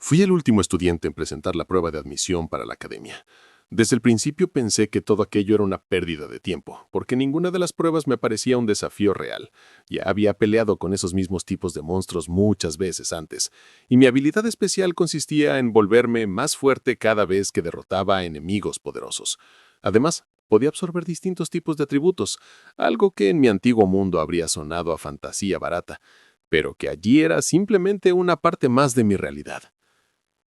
Fui el último estudiante en presentar la prueba de admisión para la academia. Desde el principio pensé que todo aquello era una pérdida de tiempo, porque ninguna de las pruebas me parecía un desafío real. Ya había peleado con esos mismos tipos de monstruos muchas veces antes, y mi habilidad especial consistía en volverme más fuerte cada vez que derrotaba a enemigos poderosos. Además, podía absorber distintos tipos de atributos, algo que en mi antiguo mundo habría sonado a fantasía barata, pero que allí era simplemente una parte más de mi realidad.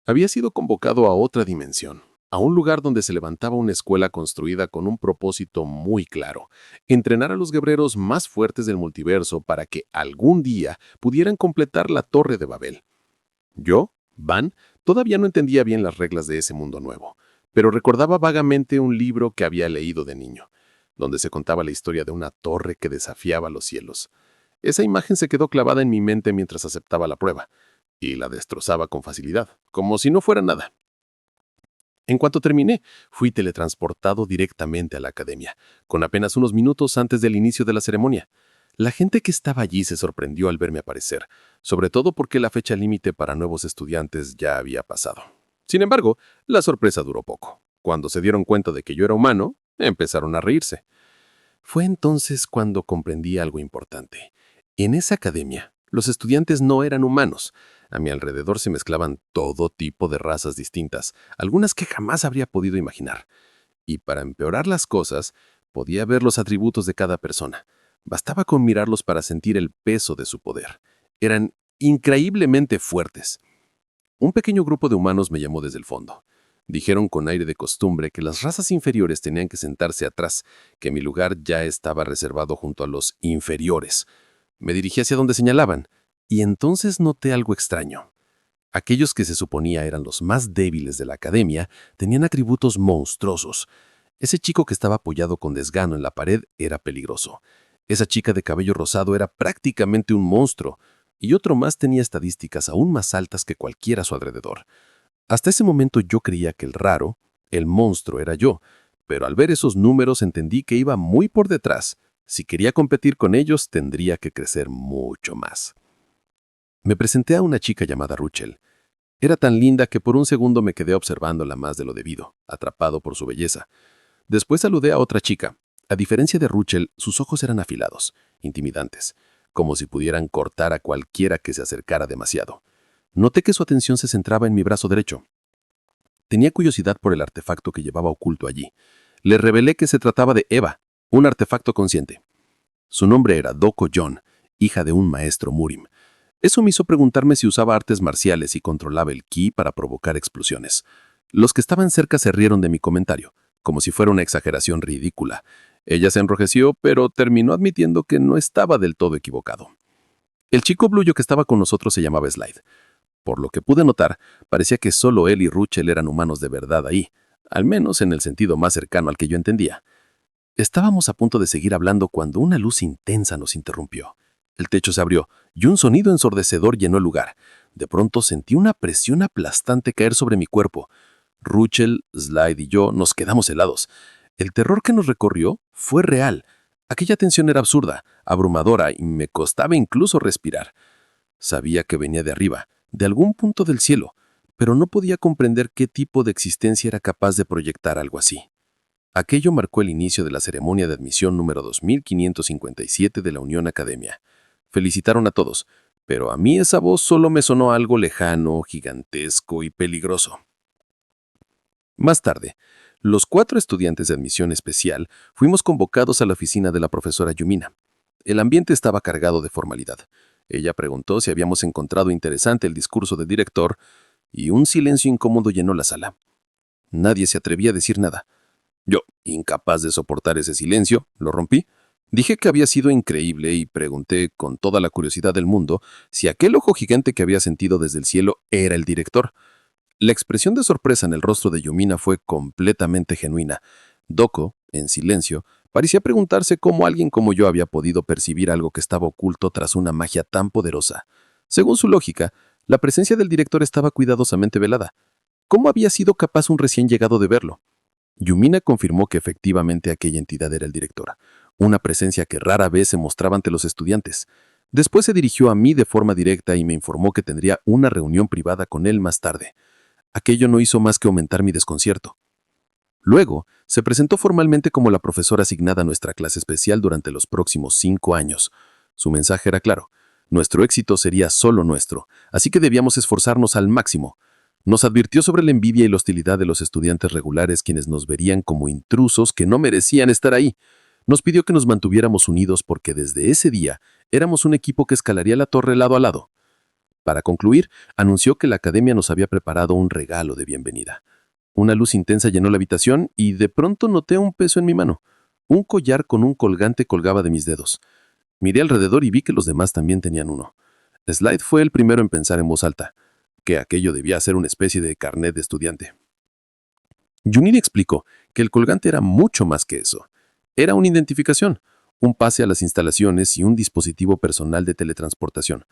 Había sido convocado a otra dimensión, a un lugar donde se levantaba una escuela construida con un propósito muy claro: entrenar a los guerreros más fuertes del multiverso para que algún día pudieran completar la Torre de Babel. Yo, Van, todavía no entendía bien las reglas de ese mundo nuevo, pero recordaba vagamente un libro que había leído de niño, donde se contaba la historia de una torre que desafiaba los cielos. Esa imagen se quedó clavada en mi mente mientras aceptaba la prueba, y la destrozaba con facilidad, como si no fuera nada. En cuanto terminé, fui teletransportado directamente a la academia, con apenas unos minutos antes del inicio de la ceremonia. La gente que estaba allí se sorprendió al verme aparecer, sobre todo porque la fecha límite para nuevos estudiantes ya había pasado. Sin embargo, la sorpresa duró poco. Cuando se dieron cuenta de que yo era humano, empezaron a reírse. Fue entonces cuando comprendí algo importante. En esa academia, los estudiantes no eran humanos. A mi alrededor se mezclaban todo tipo de razas distintas, algunas que jamás habría podido imaginar. Y para empeorar las cosas, podía ver los atributos de cada persona. Bastaba con mirarlos para sentir el peso de su poder. Eran increíblemente fuertes. Un pequeño grupo de humanos me llamó desde el fondo. Dijeron con aire de costumbre que las razas inferiores tenían que sentarse atrás, que mi lugar ya estaba reservado junto a los inferiores. Me dirigí hacia donde señalaban, y entonces noté algo extraño. Aquellos que se suponía eran los más débiles de la academia tenían atributos monstruosos. Ese chico que estaba apoyado con desgano en la pared era peligroso. Esa chica de cabello rosado era prácticamente un monstruo, y otro más tenía estadísticas aún más altas que cualquiera a su alrededor. Hasta ese momento yo creía que el raro, el monstruo, era yo, pero al ver esos números entendí que iba muy por detrás. Si quería competir con ellos, tendría que crecer mucho más. Me presenté a una chica llamada Ruchel. Era tan linda que por un segundo me quedé observándola más de lo debido, atrapado por su belleza. Después saludé a otra chica. A diferencia de Ruchel, sus ojos eran afilados, intimidantes, como si pudieran cortar a cualquiera que se acercara demasiado. Noté que su atención se centraba en mi brazo derecho. Tenía curiosidad por el artefacto que llevaba oculto allí. Le revelé que se trataba de Eva, un artefacto consciente. Su nombre era Doko John, hija de un maestro Murim. Eso me hizo preguntarme si usaba artes marciales y controlaba el ki para provocar explosiones. Los que estaban cerca se rieron de mi comentario, como si fuera una exageración ridícula. Ella se enrojeció, pero terminó admitiendo que no estaba del todo equivocado. El chico bluyo que estaba con nosotros se llamaba Slide. Por lo que pude notar, parecía que solo él y Ruchel eran humanos de verdad ahí, al menos en el sentido más cercano al que yo entendía. Estábamos a punto de seguir hablando cuando una luz intensa nos interrumpió. El techo se abrió y un sonido ensordecedor llenó el lugar. De pronto sentí una presión aplastante caer sobre mi cuerpo. Ruchel, Slide y yo nos quedamos helados. El terror que nos recorrió fue real. Aquella tensión era absurda, abrumadora y me costaba incluso respirar. Sabía que venía de arriba, de algún punto del cielo, pero no podía comprender qué tipo de existencia era capaz de proyectar algo así. Aquello marcó el inicio de la ceremonia de admisión número 2557 de la Unión Academia. Felicitaron a todos, pero a mí esa voz solo me sonó algo lejano, gigantesco y peligroso. Más tarde, los 4 estudiantes de admisión especial fuimos convocados a la oficina de la profesora Yumina. El ambiente estaba cargado de formalidad. Ella preguntó si habíamos encontrado interesante el discurso del director, y un silencio incómodo llenó la sala. Nadie se atrevía a decir nada. Yo, incapaz de soportar ese silencio, lo rompí. Dije que había sido increíble y pregunté con toda la curiosidad del mundo si aquel ojo gigante que había sentido desde el cielo era el director. La expresión de sorpresa en el rostro de Yumina fue completamente genuina. Doko, en silencio, parecía preguntarse cómo alguien como yo había podido percibir algo que estaba oculto tras una magia tan poderosa. Según su lógica, la presencia del director estaba cuidadosamente velada. ¿Cómo había sido capaz un recién llegado de verlo? Yumina confirmó que efectivamente aquella entidad era el director, una presencia que rara vez se mostraba ante los estudiantes. Después se dirigió a mí de forma directa y me informó que tendría una reunión privada con él más tarde. Aquello no hizo más que aumentar mi desconcierto. Luego, se presentó formalmente como la profesora asignada a nuestra clase especial durante los próximos 5 años. Su mensaje era claro: nuestro éxito sería solo nuestro, así que debíamos esforzarnos al máximo. Nos advirtió sobre la envidia y la hostilidad de los estudiantes regulares, quienes nos verían como intrusos que no merecían estar ahí. Nos pidió que nos mantuviéramos unidos porque desde ese día éramos un equipo que escalaría la torre lado a lado. Para concluir, anunció que la academia nos había preparado un regalo de bienvenida. Una luz intensa llenó la habitación y de pronto noté un peso en mi mano. Un collar con un colgante colgaba de mis dedos. Miré alrededor y vi que los demás también tenían uno. Slide fue el primero en pensar en voz alta, que aquello debía ser una especie de carnet de estudiante. Junine explicó que el colgante era mucho más que eso. Era una identificación, un pase a las instalaciones y un dispositivo personal de teletransportación.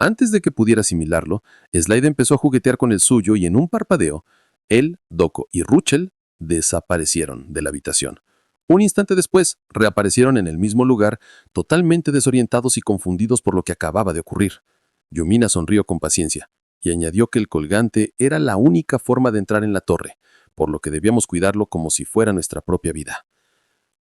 Antes de que pudiera asimilarlo, Slide empezó a juguetear con el suyo y en un parpadeo, él, Doko y Ruchel desaparecieron de la habitación. Un instante después, reaparecieron en el mismo lugar, totalmente desorientados y confundidos por lo que acababa de ocurrir. Yumina sonrió con paciencia y añadió que el colgante era la única forma de entrar en la torre, por lo que debíamos cuidarlo como si fuera nuestra propia vida.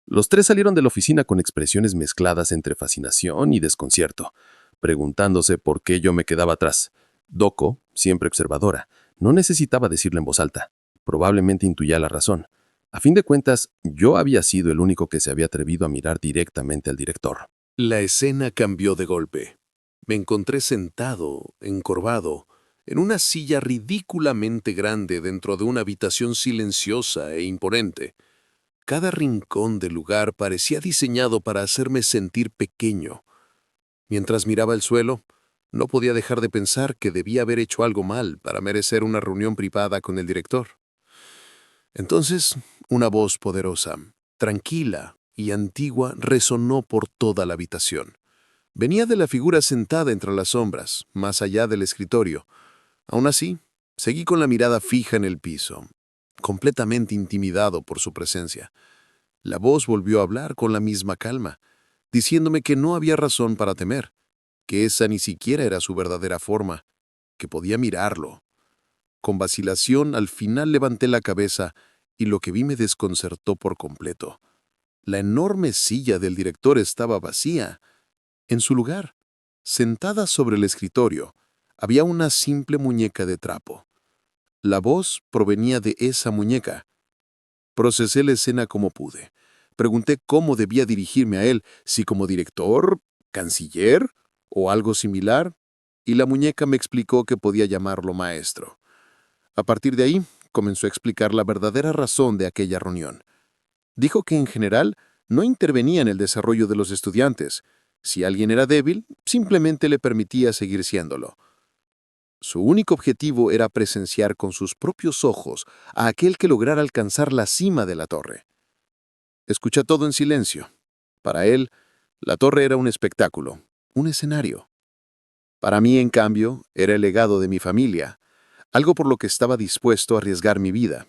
Los tres salieron de la oficina con expresiones mezcladas entre fascinación y desconcierto, preguntándose por qué yo me quedaba atrás. Doko, siempre observadora, no necesitaba decirlo en voz alta. Probablemente intuía la razón. A fin de cuentas, yo había sido el único que se había atrevido a mirar directamente al director. La escena cambió de golpe. Me encontré sentado, encorvado, en una silla ridículamente grande dentro de una habitación silenciosa e imponente. Cada rincón del lugar parecía diseñado para hacerme sentir pequeño. Mientras miraba el suelo, no podía dejar de pensar que debía haber hecho algo mal para merecer una reunión privada con el director. Entonces, una voz poderosa, tranquila y antigua resonó por toda la habitación. Venía de la figura sentada entre las sombras, más allá del escritorio. Aún así, seguí con la mirada fija en el piso, completamente intimidado por su presencia. La voz volvió a hablar con la misma calma, diciéndome que no había razón para temer, que esa ni siquiera era su verdadera forma, que podía mirarlo. Con vacilación, al final levanté la cabeza y lo que vi me desconcertó por completo. La enorme silla del director estaba vacía. En su lugar, sentada sobre el escritorio, había una simple muñeca de trapo. La voz provenía de esa muñeca. Procesé la escena como pude. Pregunté cómo debía dirigirme a él, si como director, canciller o algo similar, y la muñeca me explicó que podía llamarlo maestro. A partir de ahí, comenzó a explicar la verdadera razón de aquella reunión. Dijo que en general no intervenía en el desarrollo de los estudiantes. Si alguien era débil, simplemente le permitía seguir siéndolo. Su único objetivo era presenciar con sus propios ojos a aquel que lograra alcanzar la cima de la torre. Escucha todo en silencio. Para él, la torre era un espectáculo, un escenario. Para mí, en cambio, era el legado de mi familia, algo por lo que estaba dispuesto a arriesgar mi vida.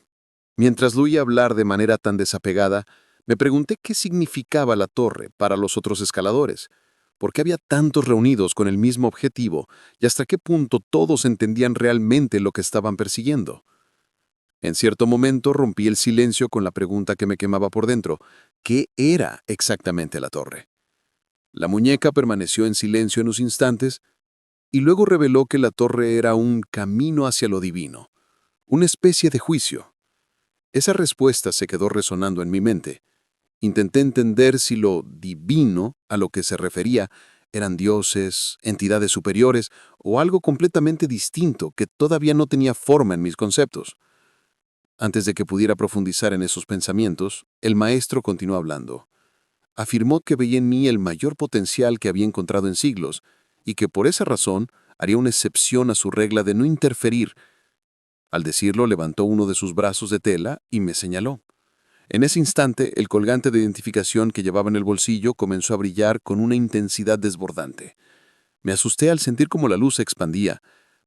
Mientras lo oía hablar de manera tan desapegada, me pregunté qué significaba la torre para los otros escaladores, por qué había tantos reunidos con el mismo objetivo y hasta qué punto todos entendían realmente lo que estaban persiguiendo. En cierto momento rompí el silencio con la pregunta que me quemaba por dentro: ¿qué era exactamente la torre? La muñeca permaneció en silencio unos instantes y luego reveló que la torre era un camino hacia lo divino, una especie de juicio. Esa respuesta se quedó resonando en mi mente. Intenté entender si lo divino a lo que se refería eran dioses, entidades superiores o algo completamente distinto que todavía no tenía forma en mis conceptos. Antes de que pudiera profundizar en esos pensamientos, el maestro continuó hablando. Afirmó que veía en mí el mayor potencial que había encontrado en siglos y que por esa razón haría una excepción a su regla de no interferir. Al decirlo, levantó uno de sus brazos de tela y me señaló. En ese instante, el colgante de identificación que llevaba en el bolsillo comenzó a brillar con una intensidad desbordante. Me asusté al sentir cómo la luz se expandía.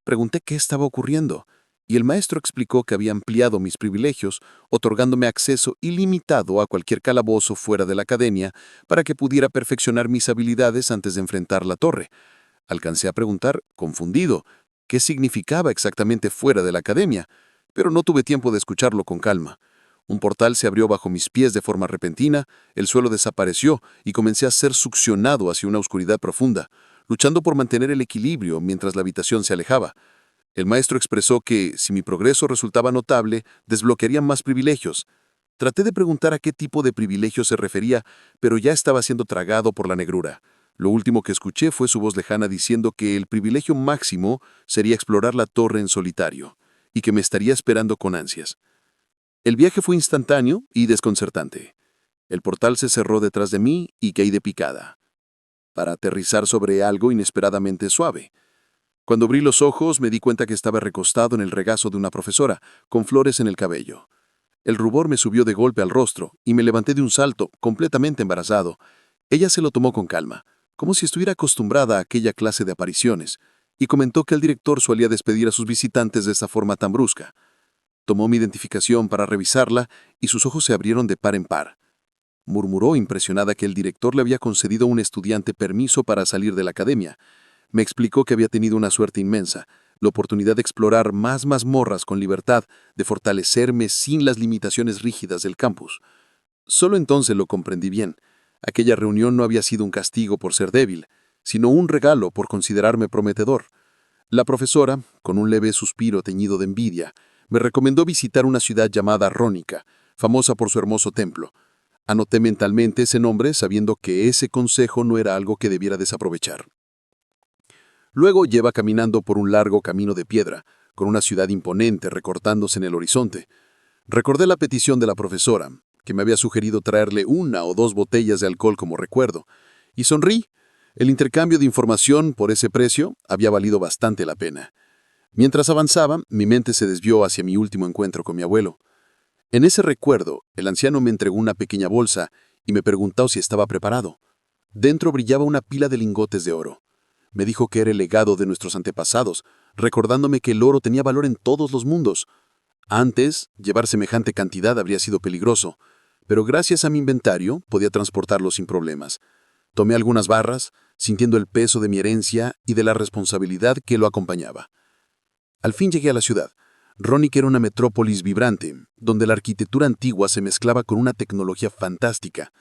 Pregunté qué estaba ocurriendo, y el maestro explicó que había ampliado mis privilegios, otorgándome acceso ilimitado a cualquier calabozo fuera de la academia para que pudiera perfeccionar mis habilidades antes de enfrentar la torre. Alcancé a preguntar, confundido, qué significaba exactamente fuera de la academia, pero no tuve tiempo de escucharlo con calma. Un portal se abrió bajo mis pies de forma repentina, el suelo desapareció y comencé a ser succionado hacia una oscuridad profunda, luchando por mantener el equilibrio mientras la habitación se alejaba. El maestro expresó que, si mi progreso resultaba notable, desbloquearían más privilegios. Traté de preguntar a qué tipo de privilegios se refería, pero ya estaba siendo tragado por la negrura. Lo último que escuché fue su voz lejana diciendo que el privilegio máximo sería explorar la torre en solitario, y que me estaría esperando con ansias. El viaje fue instantáneo y desconcertante. El portal se cerró detrás de mí y caí de picada, para aterrizar sobre algo inesperadamente suave. Cuando abrí los ojos me di cuenta que estaba recostado en el regazo de una profesora, con flores en el cabello. El rubor me subió de golpe al rostro y me levanté de un salto, completamente embarazado. Ella se lo tomó con calma, como si estuviera acostumbrada a aquella clase de apariciones, y comentó que el director solía despedir a sus visitantes de esta forma tan brusca. Tomó mi identificación para revisarla y sus ojos se abrieron de par en par. Murmuró impresionada que el director le había concedido a un estudiante permiso para salir de la academia. Me explicó que había tenido una suerte inmensa, la oportunidad de explorar más mazmorras con libertad, de fortalecerme sin las limitaciones rígidas del campus. Solo entonces lo comprendí bien. Aquella reunión no había sido un castigo por ser débil, sino un regalo por considerarme prometedor. La profesora, con un leve suspiro teñido de envidia, me recomendó visitar una ciudad llamada Rónica, famosa por su hermoso templo. Anoté mentalmente ese nombre sabiendo que ese consejo no era algo que debiera desaprovechar. Luego lleva caminando por un largo camino de piedra, con una ciudad imponente recortándose en el horizonte. Recordé la petición de la profesora, que me había sugerido traerle 1 o 2 botellas de alcohol como recuerdo, y sonrí. El intercambio de información por ese precio había valido bastante la pena. Mientras avanzaba, mi mente se desvió hacia mi último encuentro con mi abuelo. En ese recuerdo, el anciano me entregó una pequeña bolsa y me preguntó si estaba preparado. Dentro brillaba una pila de lingotes de oro. Me dijo que era el legado de nuestros antepasados, recordándome que el oro tenía valor en todos los mundos. Antes, llevar semejante cantidad habría sido peligroso, pero gracias a mi inventario podía transportarlo sin problemas. Tomé algunas barras, sintiendo el peso de mi herencia y de la responsabilidad que lo acompañaba. Al fin llegué a la ciudad. Rónica era una metrópolis vibrante, donde la arquitectura antigua se mezclaba con una tecnología fantástica.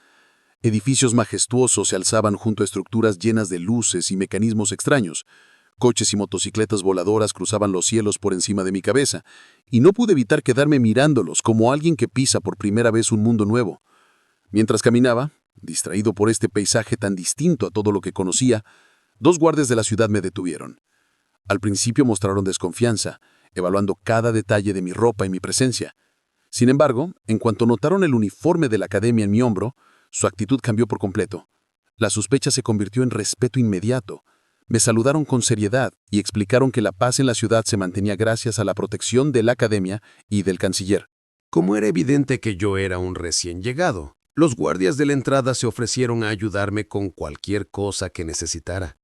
Edificios majestuosos se alzaban junto a estructuras llenas de luces y mecanismos extraños. Coches y motocicletas voladoras cruzaban los cielos por encima de mi cabeza, y no pude evitar quedarme mirándolos como alguien que pisa por primera vez un mundo nuevo. Mientras caminaba, distraído por este paisaje tan distinto a todo lo que conocía, 2 guardias de la ciudad me detuvieron. Al principio mostraron desconfianza, evaluando cada detalle de mi ropa y mi presencia. Sin embargo, en cuanto notaron el uniforme de la academia en mi hombro, su actitud cambió por completo. La sospecha se convirtió en respeto inmediato. Me saludaron con seriedad y explicaron que la paz en la ciudad se mantenía gracias a la protección de la academia y del canciller. Como era evidente que yo era un recién llegado, los guardias de la entrada se ofrecieron a ayudarme con cualquier cosa que necesitara.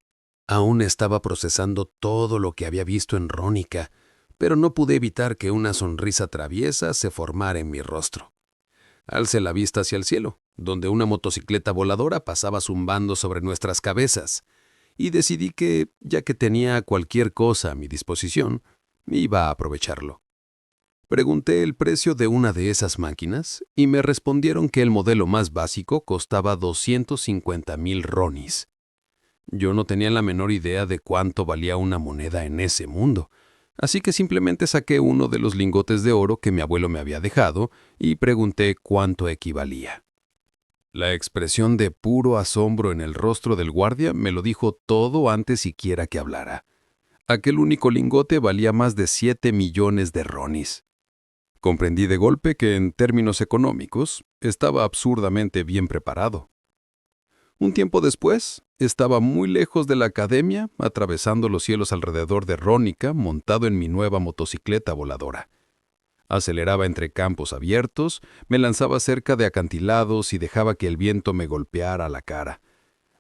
Aún estaba procesando todo lo que había visto en Rónica, pero no pude evitar que una sonrisa traviesa se formara en mi rostro. Alcé la vista hacia el cielo, donde una motocicleta voladora pasaba zumbando sobre nuestras cabezas, y decidí que, ya que tenía cualquier cosa a mi disposición, iba a aprovecharlo. Pregunté el precio de una de esas máquinas y me respondieron que el modelo más básico costaba 250,000 ronis. Yo no tenía la menor idea de cuánto valía una moneda en ese mundo, así que simplemente saqué uno de los lingotes de oro que mi abuelo me había dejado y pregunté cuánto equivalía. La expresión de puro asombro en el rostro del guardia me lo dijo todo antes siquiera que hablara. Aquel único lingote valía más de 7 millones de ronis. Comprendí de golpe que, en términos económicos, estaba absurdamente bien preparado. Un tiempo después, estaba muy lejos de la academia, atravesando los cielos alrededor de Rónica, montado en mi nueva motocicleta voladora. Aceleraba entre campos abiertos, me lanzaba cerca de acantilados y dejaba que el viento me golpeara la cara.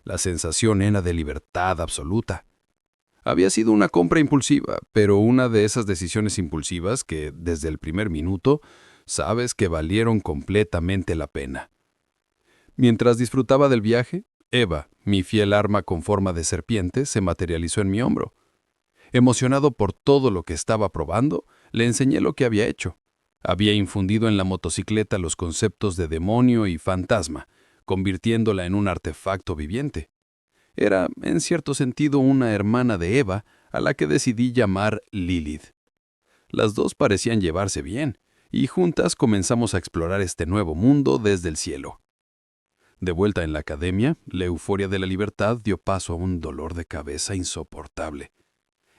La sensación era de libertad absoluta. Había sido una compra impulsiva, pero una de esas decisiones impulsivas que, desde el primer minuto, sabes que valieron completamente la pena. Mientras disfrutaba del viaje, Eva, Mi fiel arma con forma de serpiente se materializó en mi hombro. Emocionado por todo lo que estaba probando, le enseñé lo que había hecho. Había infundido en la motocicleta los conceptos de demonio y fantasma, convirtiéndola en un artefacto viviente. Era, en cierto sentido, una hermana de Eva, a la que decidí llamar Lilith. Las dos parecían llevarse bien, y juntas comenzamos a explorar este nuevo mundo desde el cielo. De vuelta en la academia, la euforia de la libertad dio paso a un dolor de cabeza insoportable.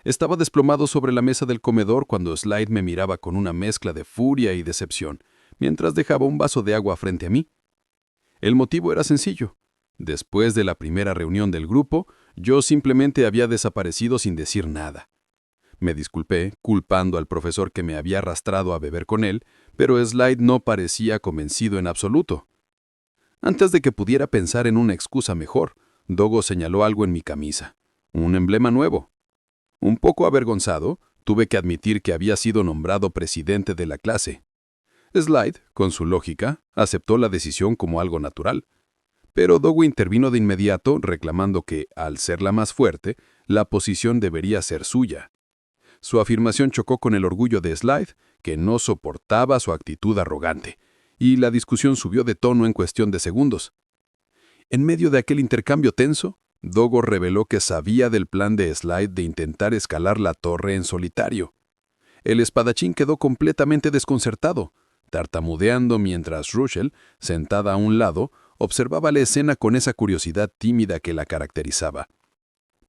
Estaba desplomado sobre la mesa del comedor cuando Slide me miraba con una mezcla de furia y decepción, mientras dejaba un vaso de agua frente a mí. El motivo era sencillo. Después de la primera reunión del grupo, yo simplemente había desaparecido sin decir nada. Me disculpé, culpando al profesor que me había arrastrado a beber con él, pero Slide no parecía convencido en absoluto. Antes de que pudiera pensar en una excusa mejor, Dogo señaló algo en mi camisa, un emblema nuevo. Un poco avergonzado, tuve que admitir que había sido nombrado presidente de la clase. Slide, con su lógica, aceptó la decisión como algo natural. Pero Dogo intervino de inmediato, reclamando que, al ser la más fuerte, la posición debería ser suya. Su afirmación chocó con el orgullo de Slide, que no soportaba su actitud arrogante, y la discusión subió de tono en cuestión de segundos. En medio de aquel intercambio tenso, Dogo reveló que sabía del plan de Slide de intentar escalar la torre en solitario. El espadachín quedó completamente desconcertado, tartamudeando mientras Russell, sentada a un lado, observaba la escena con esa curiosidad tímida que la caracterizaba.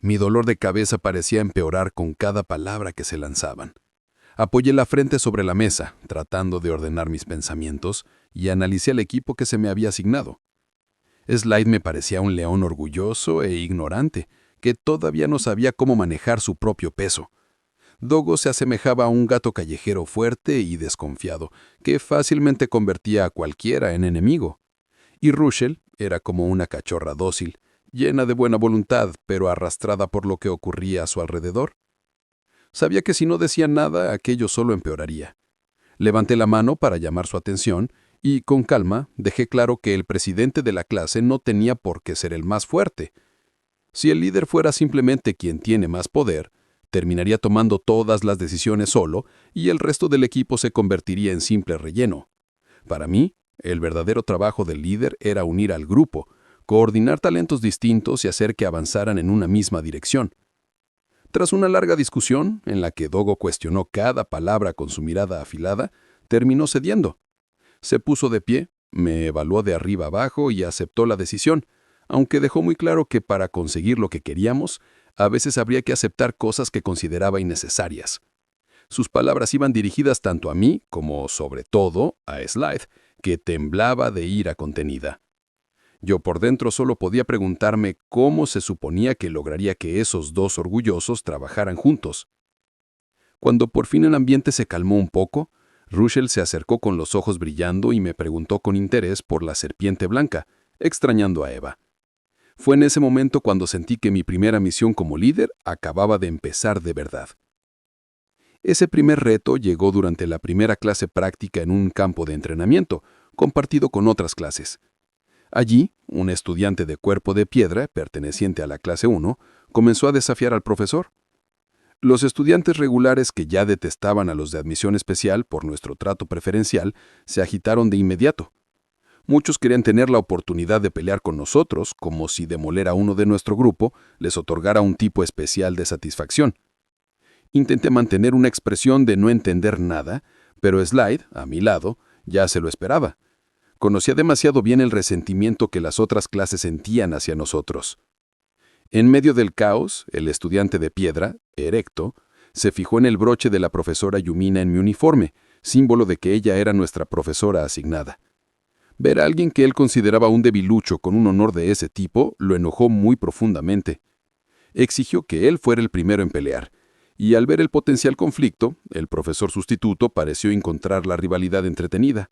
Mi dolor de cabeza parecía empeorar con cada palabra que se lanzaban. Apoyé la frente sobre la mesa, tratando de ordenar mis pensamientos, y analicé el equipo que se me había asignado. Slide me parecía un león orgulloso e ignorante, que todavía no sabía cómo manejar su propio peso. Dogo se asemejaba a un gato callejero fuerte y desconfiado, que fácilmente convertía a cualquiera en enemigo. Y Russell era como una cachorra dócil, llena de buena voluntad, pero arrastrada por lo que ocurría a su alrededor. Sabía que si no decía nada, aquello solo empeoraría. Levanté la mano para llamar su atención y, con calma, dejé claro que el presidente de la clase no tenía por qué ser el más fuerte. Si el líder fuera simplemente quien tiene más poder, terminaría tomando todas las decisiones solo y el resto del equipo se convertiría en simple relleno. Para mí, el verdadero trabajo del líder era unir al grupo, coordinar talentos distintos y hacer que avanzaran en una misma dirección. Tras una larga discusión, en la que Dogo cuestionó cada palabra con su mirada afilada, terminó cediendo. Se puso de pie, me evaluó de arriba abajo y aceptó la decisión, aunque dejó muy claro que para conseguir lo que queríamos, a veces habría que aceptar cosas que consideraba innecesarias. Sus palabras iban dirigidas tanto a mí como, sobre todo, a Slide, que temblaba de ira contenida. Yo por dentro solo podía preguntarme cómo se suponía que lograría que esos dos orgullosos trabajaran juntos. Cuando por fin el ambiente se calmó un poco, Russell se acercó con los ojos brillando y me preguntó con interés por la serpiente blanca, extrañando a Eva. Fue en ese momento cuando sentí que mi primera misión como líder acababa de empezar de verdad. Ese primer reto llegó durante la primera clase práctica en un campo de entrenamiento, compartido con otras clases. Allí, un estudiante de cuerpo de piedra, perteneciente a la clase 1, comenzó a desafiar al profesor. Los estudiantes regulares que ya detestaban a los de admisión especial por nuestro trato preferencial se agitaron de inmediato. Muchos querían tener la oportunidad de pelear con nosotros, como si demoler a uno de nuestro grupo les otorgara un tipo especial de satisfacción. Intenté mantener una expresión de no entender nada, pero Slide, a mi lado, ya se lo esperaba. Conocía demasiado bien el resentimiento que las otras clases sentían hacia nosotros. En medio del caos, el estudiante de piedra, erecto, se fijó en el broche de la profesora Yumina en mi uniforme, símbolo de que ella era nuestra profesora asignada. Ver a alguien que él consideraba un debilucho con un honor de ese tipo lo enojó muy profundamente. Exigió que él fuera el primero en pelear, y al ver el potencial conflicto, el profesor sustituto pareció encontrar la rivalidad entretenida.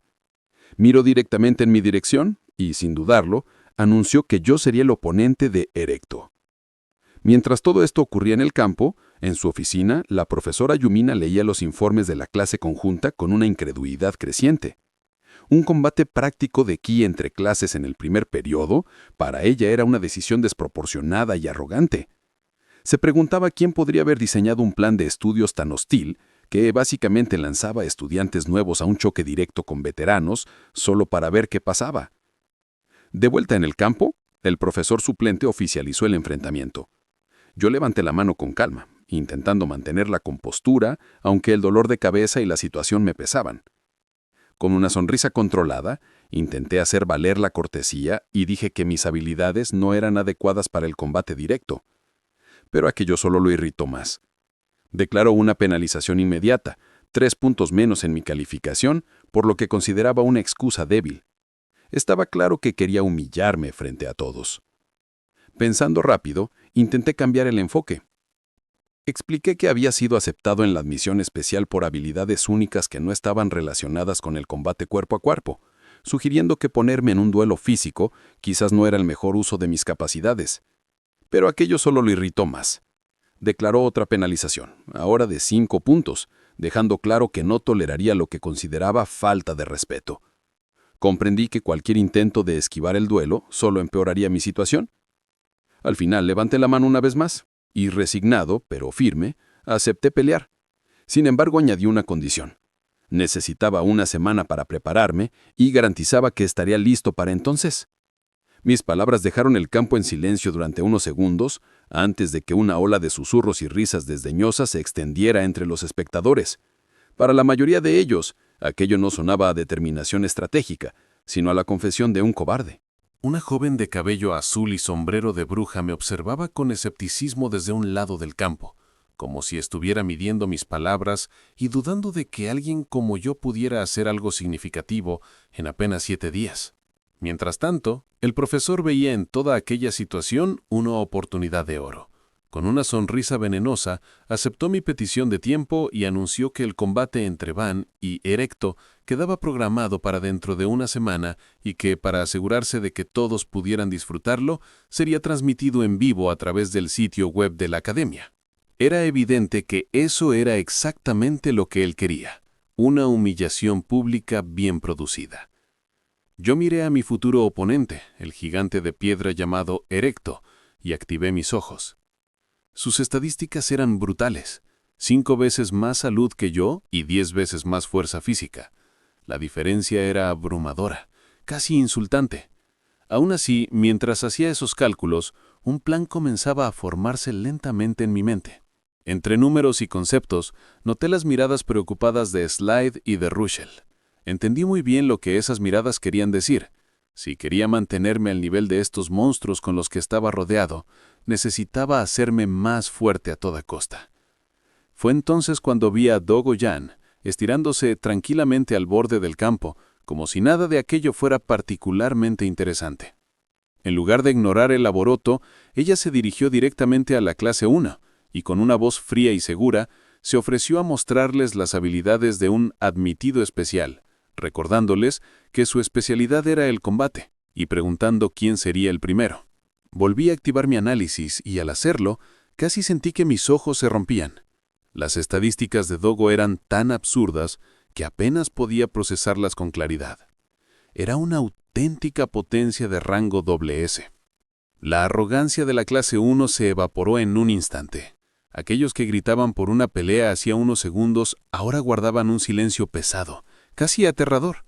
Miró directamente en mi dirección y, sin dudarlo, anunció que yo sería el oponente de Erecto. Mientras todo esto ocurría en el campo, en su oficina, la profesora Yumina leía los informes de la clase conjunta con una incredulidad creciente. Un combate práctico de ki entre clases en el primer periodo, para ella era una decisión desproporcionada y arrogante. Se preguntaba quién podría haber diseñado un plan de estudios tan hostil que básicamente lanzaba a estudiantes nuevos a un choque directo con veteranos solo para ver qué pasaba. De vuelta en el campo, el profesor suplente oficializó el enfrentamiento. Yo levanté la mano con calma, intentando mantener la compostura, aunque el dolor de cabeza y la situación me pesaban. Con una sonrisa controlada, intenté hacer valer la cortesía y dije que mis habilidades no eran adecuadas para el combate directo. Pero aquello solo lo irritó más. Declaró una penalización inmediata, 3 puntos menos en mi calificación, por lo que consideraba una excusa débil. Estaba claro que quería humillarme frente a todos. Pensando rápido, intenté cambiar el enfoque. Expliqué que había sido aceptado en la admisión especial por habilidades únicas que no estaban relacionadas con el combate cuerpo a cuerpo, sugiriendo que ponerme en un duelo físico quizás no era el mejor uso de mis capacidades. Pero aquello solo lo irritó más. Declaró otra penalización, ahora de 5 puntos, dejando claro que no toleraría lo que consideraba falta de respeto. Comprendí que cualquier intento de esquivar el duelo solo empeoraría mi situación. Al final levanté la mano una vez más, y resignado, pero firme, acepté pelear. Sin embargo, añadí una condición. Necesitaba una semana para prepararme y garantizaba que estaría listo para entonces. Mis palabras dejaron el campo en silencio durante unos segundos antes de que una ola de susurros y risas desdeñosas se extendiera entre los espectadores. Para la mayoría de ellos, aquello no sonaba a determinación estratégica, sino a la confesión de un cobarde. Una joven de cabello azul y sombrero de bruja me observaba con escepticismo desde un lado del campo, como si estuviera midiendo mis palabras y dudando de que alguien como yo pudiera hacer algo significativo en apenas 7 días. Mientras tanto, el profesor veía en toda aquella situación una oportunidad de oro. Con una sonrisa venenosa, aceptó mi petición de tiempo y anunció que el combate entre Van y Erecto quedaba programado para dentro de una semana y que, para asegurarse de que todos pudieran disfrutarlo, sería transmitido en vivo a través del sitio web de la academia. Era evidente que eso era exactamente lo que él quería, una humillación pública bien producida. Yo miré a mi futuro oponente, el gigante de piedra llamado Erecto, y activé mis ojos. Sus estadísticas eran brutales, 5 veces más salud que yo y 10 veces más fuerza física. La diferencia era abrumadora, casi insultante. Aún así, mientras hacía esos cálculos, un plan comenzaba a formarse lentamente en mi mente. Entre números y conceptos, noté las miradas preocupadas de Slide y de Rushel. Entendí muy bien lo que esas miradas querían decir. Si quería mantenerme al nivel de estos monstruos con los que estaba rodeado, necesitaba hacerme más fuerte a toda costa. Fue entonces cuando vi a Dogo-Yan estirándose tranquilamente al borde del campo, como si nada de aquello fuera particularmente interesante. En lugar de ignorar el alboroto, ella se dirigió directamente a la clase 1 y con una voz fría y segura se ofreció a mostrarles las habilidades de un admitido especial, recordándoles que su especialidad era el combate y preguntando quién sería el primero. Volví a activar mi análisis y al hacerlo, casi sentí que mis ojos se rompían. Las estadísticas de Dogo eran tan absurdas que apenas podía procesarlas con claridad. Era una auténtica potencia de rango SS. La arrogancia de la clase 1 se evaporó en un instante. Aquellos que gritaban por una pelea hacía unos segundos ahora guardaban un silencio pesado, casi aterrador.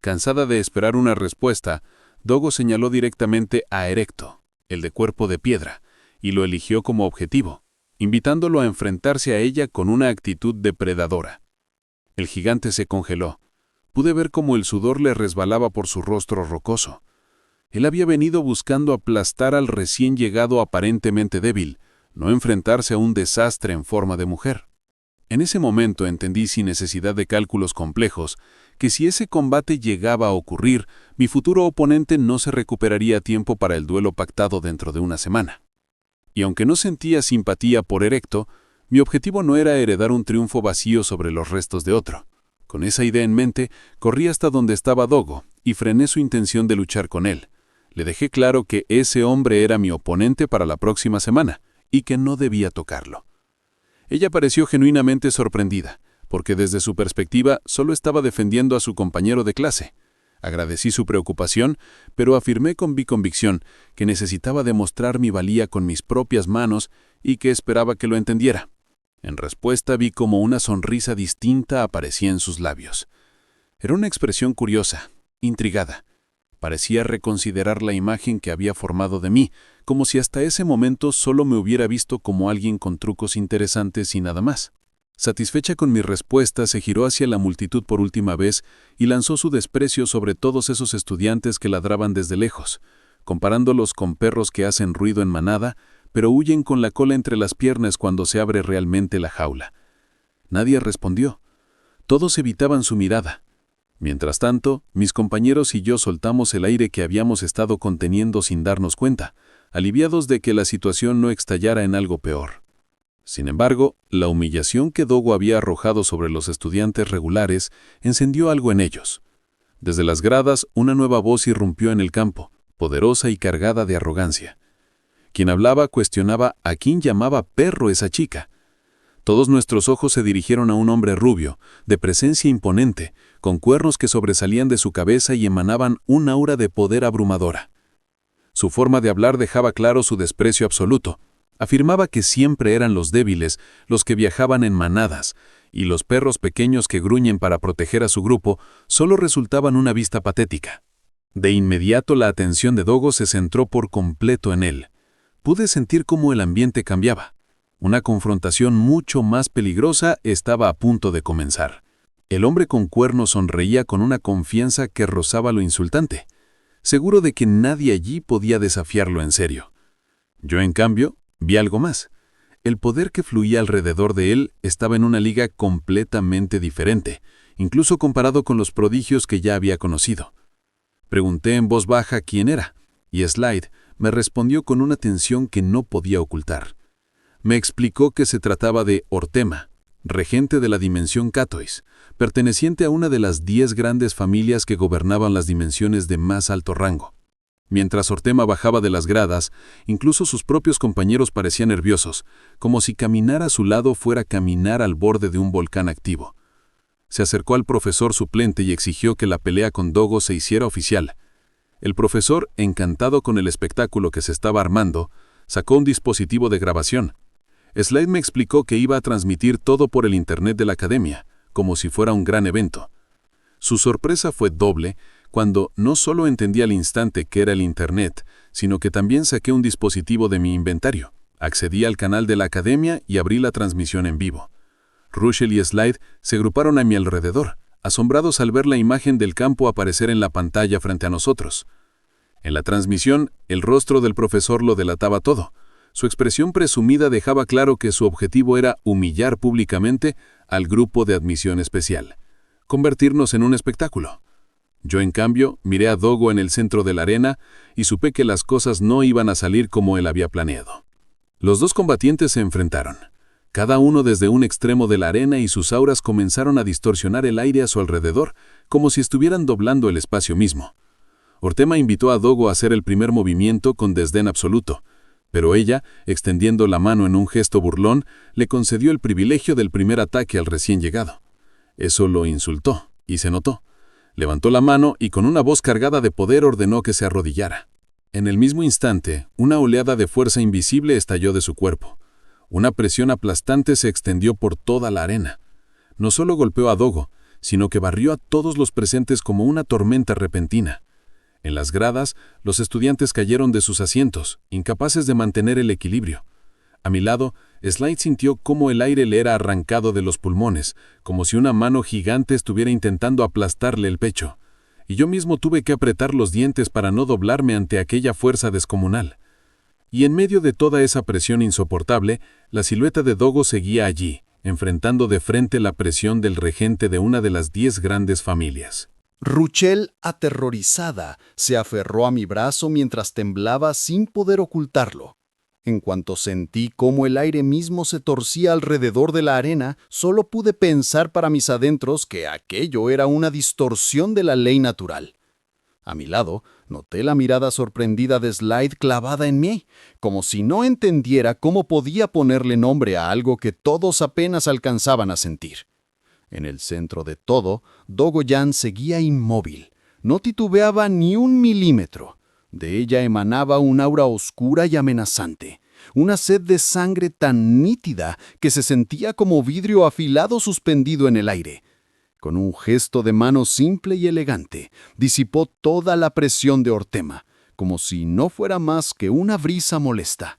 Cansada de esperar una respuesta, Dogo señaló directamente a Erecto, el de cuerpo de piedra, y lo eligió como objetivo, invitándolo a enfrentarse a ella con una actitud depredadora. El gigante se congeló. Pude ver cómo el sudor le resbalaba por su rostro rocoso. Él había venido buscando aplastar al recién llegado aparentemente débil, no enfrentarse a un desastre en forma de mujer. En ese momento entendí sin necesidad de cálculos complejos que si ese combate llegaba a ocurrir, mi futuro oponente no se recuperaría a tiempo para el duelo pactado dentro de una semana. Y aunque no sentía simpatía por Erecto, mi objetivo no era heredar un triunfo vacío sobre los restos de otro. Con esa idea en mente, corrí hasta donde estaba Dogo y frené su intención de luchar con él. Le dejé claro que ese hombre era mi oponente para la próxima semana y que no debía tocarlo. Ella pareció genuinamente sorprendida, porque desde su perspectiva solo estaba defendiendo a su compañero de clase, Agradecí su preocupación, pero afirmé con convicción que necesitaba demostrar mi valía con mis propias manos y que esperaba que lo entendiera. En respuesta vi como una sonrisa distinta aparecía en sus labios. Era una expresión curiosa, intrigada. Parecía reconsiderar la imagen que había formado de mí, como si hasta ese momento solo me hubiera visto como alguien con trucos interesantes y nada más. Satisfecha con mi respuesta, se giró hacia la multitud por última vez y lanzó su desprecio sobre todos esos estudiantes que ladraban desde lejos, comparándolos con perros que hacen ruido en manada, pero huyen con la cola entre las piernas cuando se abre realmente la jaula. Nadie respondió. Todos evitaban su mirada. Mientras tanto, mis compañeros y yo soltamos el aire que habíamos estado conteniendo sin darnos cuenta, aliviados de que la situación no estallara en algo peor. Sin embargo, la humillación que Dogo había arrojado sobre los estudiantes regulares encendió algo en ellos. Desde las gradas, una nueva voz irrumpió en el campo, poderosa y cargada de arrogancia. Quien hablaba cuestionaba a quién llamaba perro esa chica. Todos nuestros ojos se dirigieron a un hombre rubio, de presencia imponente, con cuernos que sobresalían de su cabeza y emanaban un aura de poder abrumadora. Su forma de hablar dejaba claro su desprecio absoluto. Afirmaba que siempre eran los débiles los que viajaban en manadas, y los perros pequeños que gruñen para proteger a su grupo solo resultaban una vista patética. De inmediato la atención de Dogo se centró por completo en él. Pude sentir cómo el ambiente cambiaba. Una confrontación mucho más peligrosa estaba a punto de comenzar. El hombre con cuernos sonreía con una confianza que rozaba lo insultante, seguro de que nadie allí podía desafiarlo en serio. Yo, en cambio, vi algo más. El poder que fluía alrededor de él estaba en una liga completamente diferente, incluso comparado con los prodigios que ya había conocido. Pregunté en voz baja quién era, y Slide me respondió con una tensión que no podía ocultar. Me explicó que se trataba de Ortema, regente de la dimensión Catois, perteneciente a una de las 10 grandes familias que gobernaban las dimensiones de más alto rango. Mientras Ortema bajaba de las gradas, incluso sus propios compañeros parecían nerviosos, como si caminar a su lado fuera caminar al borde de un volcán activo. Se acercó al profesor suplente y exigió que la pelea con Dogo se hiciera oficial. El profesor, encantado con el espectáculo que se estaba armando, sacó un dispositivo de grabación. Slide me explicó que iba a transmitir todo por el internet de la academia, como si fuera un gran evento. Su sorpresa fue doble cuando no solo entendí al instante qué era el internet, sino que también saqué un dispositivo de mi inventario, accedí al canal de la academia y abrí la transmisión en vivo. Russell y Slide se agruparon a mi alrededor, asombrados al ver la imagen del campo aparecer en la pantalla frente a nosotros. En la transmisión, el rostro del profesor lo delataba todo. Su expresión presumida dejaba claro que su objetivo era humillar públicamente al grupo de admisión especial, convertirnos en un espectáculo. Yo, en cambio, miré a Dogo en el centro de la arena y supe que las cosas no iban a salir como él había planeado. Los dos combatientes se enfrentaron, cada uno desde un extremo de la arena, y sus auras comenzaron a distorsionar el aire a su alrededor, como si estuvieran doblando el espacio mismo. Ortema invitó a Dogo a hacer el primer movimiento con desdén absoluto, pero ella, extendiendo la mano en un gesto burlón, le concedió el privilegio del primer ataque al recién llegado. Eso lo insultó, y se notó. Levantó la mano y con una voz cargada de poder ordenó que se arrodillara. En el mismo instante, una oleada de fuerza invisible estalló de su cuerpo. Una presión aplastante se extendió por toda la arena. No solo golpeó a Dogo, sino que barrió a todos los presentes como una tormenta repentina. En las gradas, los estudiantes cayeron de sus asientos, incapaces de mantener el equilibrio. A mi lado, Slide sintió cómo el aire le era arrancado de los pulmones, como si una mano gigante estuviera intentando aplastarle el pecho. Y yo mismo tuve que apretar los dientes para no doblarme ante aquella fuerza descomunal. Y en medio de toda esa presión insoportable, la silueta de Dogo seguía allí, enfrentando de frente la presión del regente de una de las 10 grandes familias. Ruchel, aterrorizada, se aferró a mi brazo mientras temblaba sin poder ocultarlo. En cuanto sentí cómo el aire mismo se torcía alrededor de la arena, solo pude pensar para mis adentros que aquello era una distorsión de la ley natural. A mi lado, noté la mirada sorprendida de Slide clavada en mí, como si no entendiera cómo podía ponerle nombre a algo que todos apenas alcanzaban a sentir. En el centro de todo, Dogo Yan seguía inmóvil. No titubeaba ni un milímetro. De ella emanaba un aura oscura y amenazante, una sed de sangre tan nítida que se sentía como vidrio afilado suspendido en el aire. Con un gesto de mano simple y elegante, disipó toda la presión de Ortema, como si no fuera más que una brisa molesta.